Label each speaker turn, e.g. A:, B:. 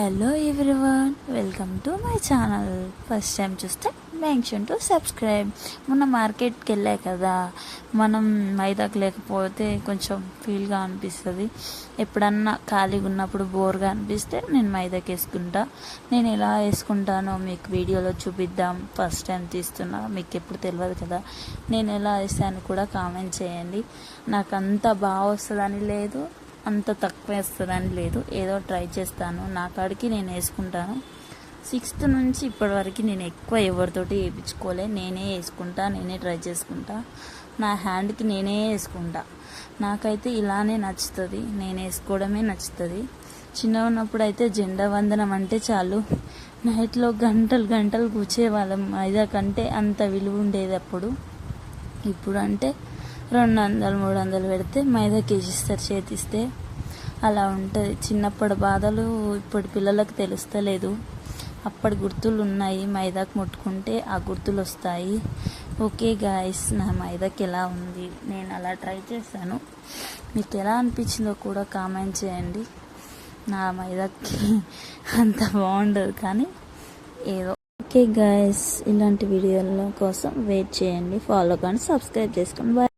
A: Hello everyone, welcome to my channel. First time చూస్తే mention to subscribe. మొన్న మార్కెట్కి వెళ్ళా కదా, మనం మైదాకు లేకపోతే కొంచెం ఫీల్గా అనిపిస్తుంది. ఎప్పుడన్నా ఖాళీగా ఉన్నప్పుడు బోర్గా అనిపిస్తే నేను మైదాకి వేసుకుంటా. నేను ఎలా వేసుకుంటానో మీకు వీడియోలో చూపిద్దాం. ఫస్ట్ టైం తీస్తున్నా, మీకు ఎప్పుడు తెలియదు కదా. నేను ఎలా వేస్తాను కూడా కామెంట్ చేయండి. నాకు అంత బాగా వస్తుందని లేదు, అంత తక్కువ వేస్తుందని లేదు, ఏదో ట్రై చేస్తాను. నా కాడికి నేను వేసుకుంటాను. 6th నుంచి ఇప్పటివరకు నేను ఎక్కువ ఎవరితోటి వేయించుకోలే. నేనే వేసుకుంటా, నేనే ట్రై చేసుకుంటా. నా హ్యాండ్కి నేనే వేసుకుంటా. నాకైతే ఇలానే నచ్చుతుంది, నేను వేసుకోవడమే నచ్చుతుంది. చిన్నగా ఉన్నప్పుడు అయితే జెండా వందనం అంటే చాలు నైట్లో గంటలు గంటలు కూర్చేవాళ్ళం. మైదా కంటే అంత విలువ ఉండేది అప్పుడు. ఇప్పుడు అంటే 200-300 పెడితే మైదా కేజీస్తారు చేతిస్తే. అలా ఉంటుంది. చిన్నప్పటి బాధలు ఇప్పుడు పిల్లలకు తెలుస్తలేదు. అప్పటి గుర్తులు ఉన్నాయి. మైదాకు ముట్టుకుంటే ఆ గుర్తులు వస్తాయి. ఓకే గాయస్, నా మైదాకి ఎలా ఉంది, నేను అలా ట్రై చేశాను. మీకు ఎలా అనిపించిందో కూడా కామెంట్ చేయండి. నా మైదాకి అంత బాగుండదు కానీ ఏదో. ఓకే గాయస్, ఇలాంటి వీడియోల కోసం వెయిట్ చేయండి. ఫాలో కానీ సబ్స్క్రైబ్ చేసుకోండి. బాయ్.